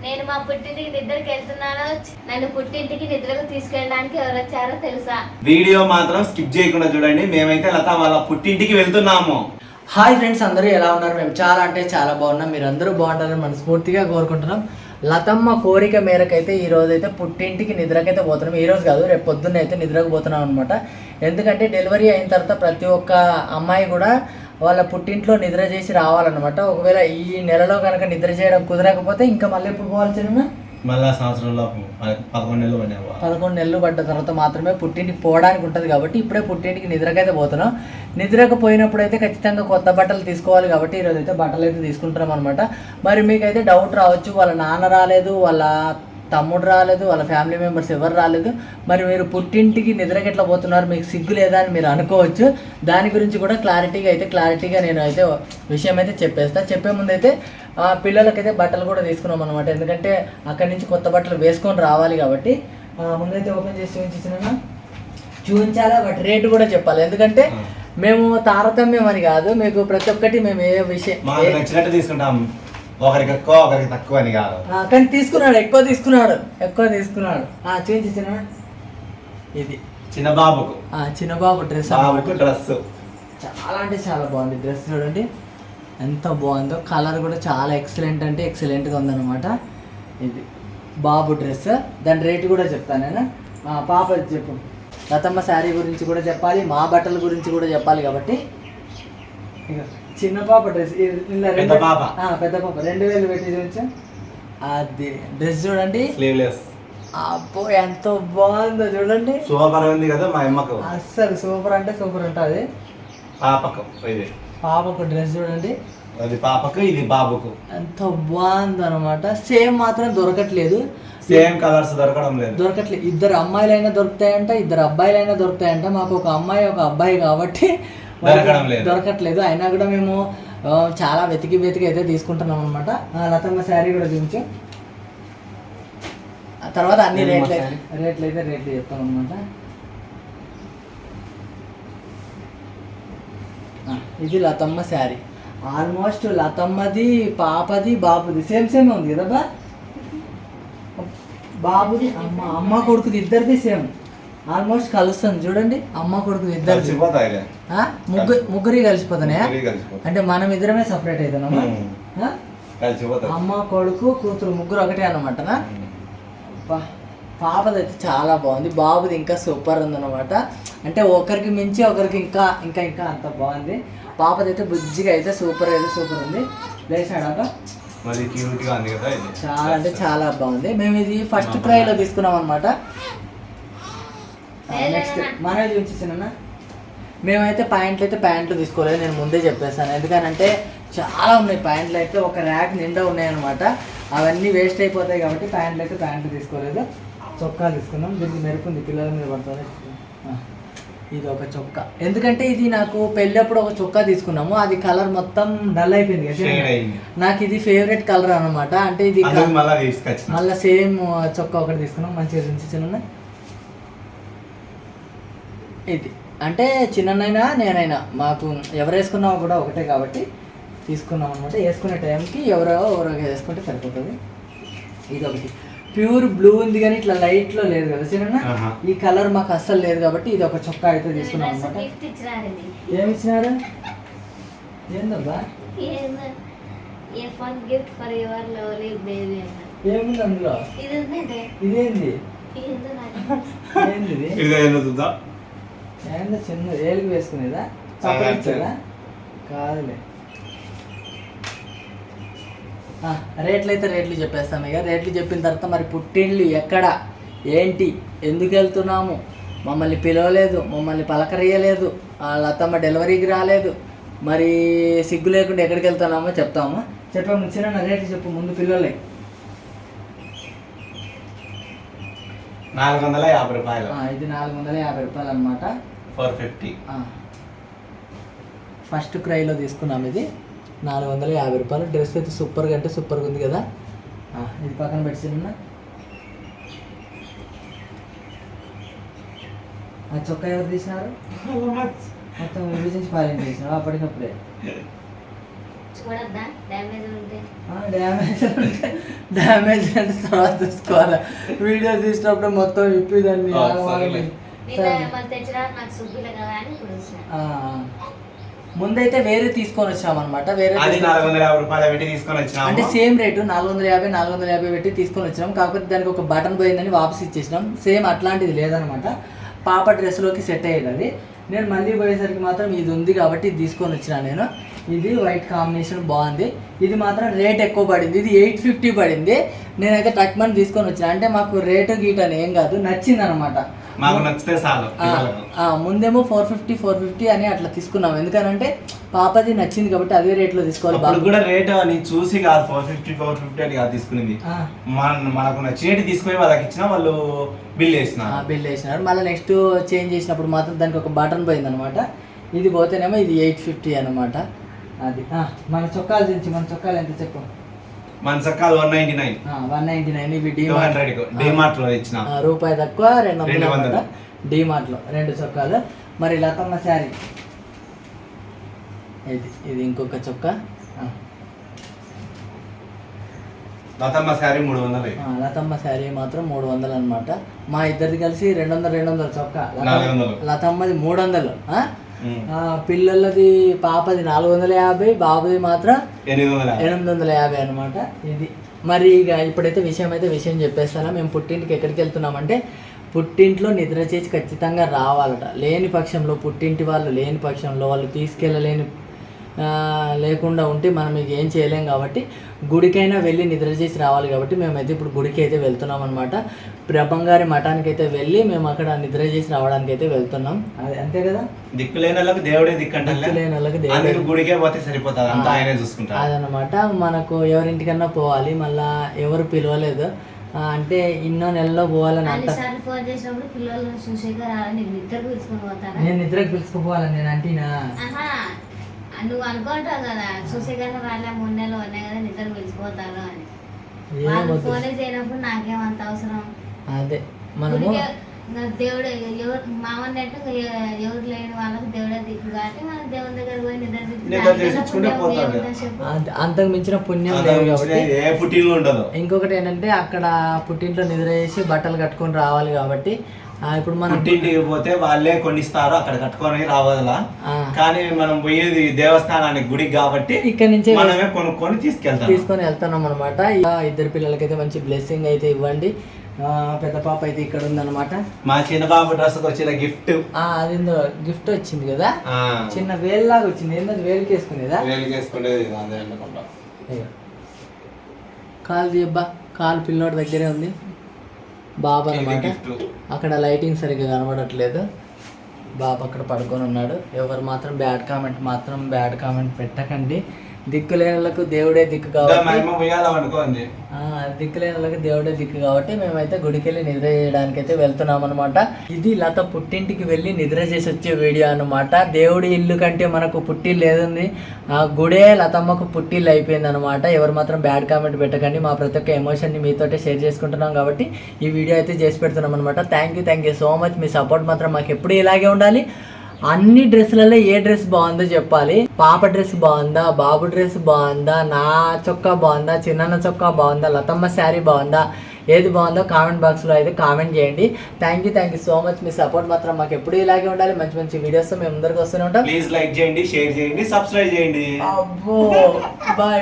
నేను మా పుట్టింటికి నిద్రకి వెళ్తున్నాను. నన్ను పుట్టింటికి నిద్రకు తీసుకెళ్ళడానికి ఎవరు వచ్చారో తెలుసా? వీడియో మాత్రం స్కిప్ చేయకుండా చూడండి. మేమైతే లత వాళ్ళ పుట్టింటికి వెళ్తున్నాము. హాయ్ ఫ్రెండ్స్, అందరూ ఎలా ఉన్నారు? మేము చాలా అంటే చాలా బాగున్నాం. మీరు అందరూ బాగుంటారని మనస్ఫూర్తిగా కోరుకుంటున్నాం. లతమ్మ కోరిక మేరకు అయితే ఈరోజు అయితే పుట్టింటికి నిద్రకైతే పోతున్నాం. ఈరోజు కాదు, రేపు పొద్దున్న అయితే నిద్రకు పోతున్నాం అనమాట. ఎందుకంటే డెలివరీ అయిన తర్వాత ప్రతి ఒక్క అమ్మాయి కూడా వాళ్ళ పుట్టింట్లో నిద్ర చేసి రావాలన్నమాట. ఒకవేళ ఈ నెలలో కనుక నిద్ర చేయడం కుదరకపోతే ఇంకా మళ్ళీ ఎప్పుడు పోవాల్సిన మళ్ళా సంవత్సరంలో 11 నెలలు పడినావు. 11 నెలలు పడ్డ తర్వాత మాత్రమే పుట్టింటికి పోవడానికి ఉంటుంది. కాబట్టి ఇప్పుడే పుట్టింటికి నిద్రకైతే పోతున్నాం. నిద్రకు పోయినప్పుడు అయితే ఖచ్చితంగా కొత్త బట్టలు తీసుకోవాలి. కాబట్టి ఈరోజు అయితే బట్టలు అయితే తీసుకుంటున్నాం అనమాట. మరి మీకైతే డౌట్ రావచ్చు, వాళ్ళ నాన్న రాలేదు, వాళ్ళ తమ్ముడు రాలేదు, వాళ్ళ ఫ్యామిలీ మెంబర్స్ ఎవరు రాలేదు, మరి మీరు పుట్టింటికి నిద్రకి ఎట్లా పోతున్నారు, మీకు సిగ్గు లేదా అని మీరు అనుకోవచ్చు. దాని గురించి కూడా క్లారిటీగా నేను అయితే విషయం అయితే చెప్పే ముందు అయితే పిల్లలకైతే బట్టలు కూడా తీసుకున్నాం అనమాట. ఎందుకంటే అక్కడి నుంచి కొత్త బట్టలు వేసుకొని రావాలి కాబట్టి ముందైతే ఓపెన్ చేసి చూపించాలా, బట్ రేటు కూడా చెప్పాలి. ఎందుకంటే మేము తారతమ్యం అని కాదు, మీకు ప్రతి ఒక్కటి మేము ఏ విషయం నచ్చినట్టు తీసుకుంటాం. ఒకరికి ఎక్కువ ఒకరికి తక్కువ అని కాదు, కానీ తీసుకున్నాడు, ఎక్కువ తీసుకున్నాడు. చూపించిన ఇది చిన్నబాబు డ్రెస్ చాలా అంటే చాలా బాగుంది. డ్రెస్ చూడండి ఎంత బాగుందో, కలర్ కూడా చాలా ఎక్సలెంట్ అంటే ఎక్సలెంట్గా ఉందన్నమాట. ఇది బాబు డ్రెస్, దాని రేటు కూడా చెప్తాను నేను. పాప చెప్పు, లతమ్మ శారీ గురించి కూడా చెప్పాలి, మా బట్టల గురించి కూడా చెప్పాలి. కాబట్టి చిన్న పాప డ్రెస్, పెద్ద పాప 2000 పెట్టి చూపించా. అది డ్రెస్ చూడండి, అబ్బో ఎంత బాగుందో చూడండి. సూపర్ ఉంది కదా మా అమ్మకు, అస్సలు సూపర్ అంటే సూపర్ ఉంటుంది. పాపకు డ్రెస్ చూడండి, అది పాపకు ఇది బాబుకు, ఎంత బాగుంది అనమాట. సేమ్ మాత్రం దొరకట్లేదు, సేమ్ కలర్స్ దొరకట్లేదు. ఇద్దరు అమ్మాయిలైనా దొరుకుతాయంట, ఇద్దరు అబ్బాయిలైనా దొరుకుతాయంట. మాకు ఒక అమ్మాయి ఒక అబ్బాయి కాబట్టి దొరకట్లేదు. అయినా కూడా మేము చాలా వెతికి అయితే తీసుకుంటున్నాం అనమాట. లతమ్మ శారీ కూడా చూపించు, తర్వాత అన్ని రేట్లు చెప్తాం అనమాట. ఇది లతమ్మ శారీ. ఆల్మోస్ట్ లతమ్మది, పాపది, బాబుది సేమ్ ఉంది కదా. బాబుది అమ్మ కొడుకుది ఇద్దరిది సేమ్, ఆల్మోస్ట్ కలుస్తుంది చూడండి. అమ్మ కొడుకు ఇద్దరు ముగ్గురి కలిసిపోతున్నాయా? అంటే మనం ఇద్దరమే సపరేట్ అవుతున్నామా? అమ్మ కొడుకు కూతురు ముగ్గురు ఒకటే అన్నమాట. పాపది అయితే చాలా బాగుంది, బాబుది ఇంకా సూపర్ ఉందన్నమాట. అంటే ఒకరికి మించి ఒకరికి ఇంకా ఇంకా ఇంకా అంత బాగుంది. పాపది అయితే బుజ్జిగా అయితే సూపర్ ఉంది. లేచాడాక చాలా అంటే చాలా బాగుంది. మేము ఇది ఫస్ట్ క్రైలో తీసుకున్నాం అనమాట. నెక్స్ట్ మనమే చూపించిన మేమైతే ప్యాంట్లు తీసుకోలేదు, నేను ముందే చెప్పేస్తాను. ఎందుకనంటే చాలా ఉన్నాయి ప్యాంట్లు అయితే, ఒక ర్యాక్ నిండా ఉన్నాయన్నమాట. అవన్నీ వేస్ట్ అయిపోతాయి కాబట్టి ప్యాంట్లు తీసుకోలేదు. చొక్కా తీసుకున్నాం, దీనికి మెరుపుంది, పిల్లల మీద పడుతుంది. ఇది ఒక చొక్కా, ఎందుకంటే ఇది నాకు పెళ్ళప్పుడు ఒక చొక్కా తీసుకున్నాము, అది కలర్ మొత్తం డల్ అయిపోయింది కదా. నాకు ఇది ఫేవరెట్ కలర్ అనమాట. అంటే ఇది మళ్ళీ సేమ్ చొక్కా ఒకటి తీసుకున్నాం, మంచిగా చూపించిన. ఇది అంటే చిన్ననైనా నేనైనా మాకు ఎవరు వేసుకున్నావు కూడా ఒకటే కాబట్టి తీసుకున్నాం అనమాట. వేసుకునే టైంకి ఎవరో వేసుకుంటే సరిపోతుంది. ఇది ఒకటి ప్యూర్ బ్లూ ఉంది కానీ ఇట్లా లైట్లో లేదు కదా చిన్న, ఈ కలర్ మాకు అస్సలు లేదు కాబట్టి ఇది ఒక చొక్కా అయితే తీసుకున్నాం అనమాట. ఏమి ఇచ్చినారు? ఏందబ్బా ఏముంది అందులో? ఇదేంది? ఏందో చిన్న ఏలుగు వేసుకునేదా? ఇచ్చేదా? కాదులే. రేట్లు చెప్పేస్తాను ఇక. రేట్లు చెప్పిన తర్వాత మరి పుట్టిండ్లు ఎక్కడ, ఏంటి, ఎందుకు వెళ్తున్నాము, మమ్మల్ని పిలవలేదు, మమ్మల్ని పలకరియలేదు, లతమ్మ డెలివరీకి రాలేదు, మరి సిగ్గు లేకుండా ఎక్కడికి వెళ్తున్నామో చెప్పాము. చిన్న రేట్లు చెప్పు ముందు పిల్లలే. 450 రూపాయలు. ఇది 450 రూపాయలు అనమాట. 450. ఫస్ట్ క్రైలో తీసుకున్నాం ఇది 450 రూపాయలు. డ్రెస్ అయితే సూపర్గా అంటే సూపర్గా ఉంది కదా. ఇది పక్కన పెట్టిన ఆ చొక్కా ఎవరు తీసినారు? మొత్తం విభజించి పాలించి తీసినారు అప్పటికప్పుడే. చూడద్దా డ్యామేజ్ ఉంటే? డ్యామేజ్ అంటే తర్వాత చూసుకోవాలి. వీడియో తీసినప్పుడు మొత్తం విప్పి దాన్ని మళ్ళీ తెచ్చినా నాకు సుబ్బిలే కదా అని ఇప్పుడు ముందైతే వేరే తీసుకొని వచ్చాం అనమాట. వేరే 450 రూపాయలు పెట్టి తీసుకొని వచ్చినాం. అంటే సేమ్ రేటు 450 పెట్టి తీసుకొని వచ్చినాం. కాకపోతే దానికి ఒక బటన్ పోయిందని వాపస్ ఇచ్చేసినాం. సేమ్ అట్లాంటిది లేదనమాట. పాప డ్రెస్లోకి సెట్ అయ్యేది అది. నేను మళ్ళీ పోయేసరికి మాత్రం ఇది ఉంది కాబట్టి ఇది తీసుకొని వచ్చినా నేను. ఇది వైట్ కాంబినేషన్ బాగుంది. ఇది మాత్రం రేట్ ఎక్కువ పడింది. ఇది 850 పడింది. నేనైతే టక్మని తీసుకొని వచ్చిన. అంటే మాకు రేటు గీట్ అని ఏం కాదు, నచ్చింది అనమాట. మాకు నచ్చితే చాలు. ముందేమో 450 అని అట్లా తీసుకున్నాం. ఎందుకనంటే పాపది నచ్చింది కాబట్టి అదే రేట్ లో తీసుకోవాలి. బాబు కూడా రేట్ అని చూసి కాదు 450 అని కాదు తీసుకునేది. మనకు నచ్చినట్టు తీసుకొని వాళ్ళకి ఇచ్చినా వాళ్ళు బిల్ వేసినారు. మళ్ళీ నెక్స్ట్ చేంజ్ చేసినప్పుడు మాత్రం దానికి ఒక బటన్ పోయింది అనమాట. ఇది పోతేనేమో ఇది 850 అనమాట. అది మన చొక్కాలు ఎంత చెప్పు? మన చొక్కాలు 199. ఇవి డిమార్ట్ లో ఇచ్చిన రూపాయి తక్కువ 200 డిమార్ట్ లో 2 చొక్కాలు. మరి లతమ్మ శారీ ఇది ఇంకొక చొక్క. లతమ్మ శారీ 300. లతమ్మ శారీ మాత్రం 300 అనమాట. మా ఇద్దరిది కలిసి 200 చొక్క. లతమ్మది 300. పిల్లలది పాపది 450, బాబుది మాత్రం 850 అనమాట. ఇది మరి ఇక ఇప్పుడైతే విషయం చెప్పేస్తానా. మేము పుట్టింటికి ఎక్కడికి వెళ్తున్నామంటే పుట్టింట్లో నిద్ర చేసి ఖచ్చితంగా రావాలట. లేని పక్షంలో పుట్టింటి వాళ్ళు లేని పక్షంలో వాళ్ళు లేకుండా ఉంటే మనం ఇక ఏం చేయలేం కాబట్టి గుడికైనా వెళ్ళి నిద్ర చేసి రావాలి. కాబట్టి మేమైతే ఇప్పుడు గుడికి అయితే వెళ్తున్నాం అనమాట. బ్రహ్మంగారి మఠానికి అయితే వెళ్ళి మేము అక్కడ నిద్ర చేసి రావడానికి అయితే వెళ్తున్నాం. అది అంతే కదా, దిక్కులేని వాళ్ళకి దేవుడే దిక్కులేని వాళ్ళకి గుడికే పోతే సరిపోతుంది, అంతా ఆయనే చూసుకుంటారు. అదనమాట. మనకు ఎవరింటికన్నా పోవాలి, మళ్ళా ఎవరు పిలవలేదు అంటే ఇన్నో నెలలో పోవాలని నేను నిద్రకు పిలుచుకుపోవాలని నేను అంటేనా? నువ్వు అనుకుంటావు కదా చూసేగానే వాళ్ళ 3 నెలలు ఉన్నాయి కదా నిద్రకు పిలిచిపోతాను అని. ఫోన్ చేయనప్పుడు నాకేమంత అవసరం? అదే మనము దేవుడు ఎవరు మామన్నట్టు ఎవరు లేని వాళ్ళకి దేవుడే దిక్కు కాబట్టి మనం దేవుని దగ్గర పోయి అంతకు మించిన పుణ్యం ఇంకొకటి ఏంటంటే అక్కడ పుట్టింట్లో నిద్ర చేసి బట్టలు కట్టుకొని రావాలి కాబట్టి ఇప్పుడు మనం పుట్టింటికి పోతే వాళ్ళే కొనిస్తారు, అక్కడ కట్టుకొని రావాలా. కానీ మనం పోయేది దేవస్థానానికి గుడికి కాబట్టి ఇక్కడ నుంచి మనమే కొనుక్కొని తీసుకొని వెళ్తున్నాం అనమాట. ఇద్దరు పిల్లలకైతే మంచి బ్లెస్సింగ్ అయితే ఇవ్వండి. పెద్ద పాప అయితే ఇక్కడ ఉందన్నమాట. మా చిన్న పాప డ్రెస్ వచ్చిన గిఫ్ట్ అది గిఫ్ట్ వచ్చింది కదా, చిన్న వేలులాగా వచ్చింది. ఏంటంటే వేలుకి వేసుకునేదా? కాలు తీయబ్బా, కాలు పిల్లోడి దగ్గరే ఉంది. బాబు అనమాట. అక్కడ లైటింగ్ సరిగ్గా కనబడట్లేదు. బాబు అక్కడ పడుకొని ఉన్నాడు. ఎవరు మాత్రం బ్యాడ్ కామెంట్ పెట్టకండి. దిక్కులేనులకు దేవుడే దిక్కు కాబట్టి దిక్కులేనులకు దేవుడే దిక్కు కాబట్టి మేమైతే గుడికి వెళ్ళి నిద్ర చేయడానికి అయితే వెళ్తున్నాం అనమాట. ఇది లత పుట్టింటికి వెళ్ళి నిద్ర చేసి వచ్చే వీడియో అనమాట. దేవుడి ఇల్లు కంటే మనకు పుట్టిల్లు ఏదుంది, ఆ గుడే లతమ్మకు పుట్టిల్లు అయిపోయింది అనమాట. ఎవరు మాత్రం బ్యాడ్ కామెంట్ పెట్టకండి. మా ప్రతి ఒక్క ఎమోషన్ని మీతోటే షేర్ చేసుకుంటున్నాం కాబట్టి ఈ వీడియో అయితే చేసి పెడుతున్నాం అనమాట. Thank you so much. Me support మాత్రం మాకు ఎప్పుడు ఇలాగే ఉండాలి. అన్ని డ్రెస్సులలో ఏ డ్రెస్ బాగుందో చెప్పాలి. పాప డ్రెస్ బాగుందా, బాబు డ్రెస్ బాగుందా, నా చొక్కా బాగుందా, చిన్న చొక్కా బాగుందా, లతమ్మ శారీ బాగుందా, ఏది బాగుందో కామెంట్ బాక్స్లో అయితే కామెంట్ చేయండి. Thank you so much. Me support మాత్రం మాకు ఎప్పుడు ఇలాగే ఉండాలి. మంచి వీడియోస్ మేము ముందరికి వస్తూనే ఉంటాం. ప్లీజ్ లైక్ చేయండి, షేర్ చేయండి, సబ్స్క్రైబ్ చేయండి. అబ్బో బాయ్.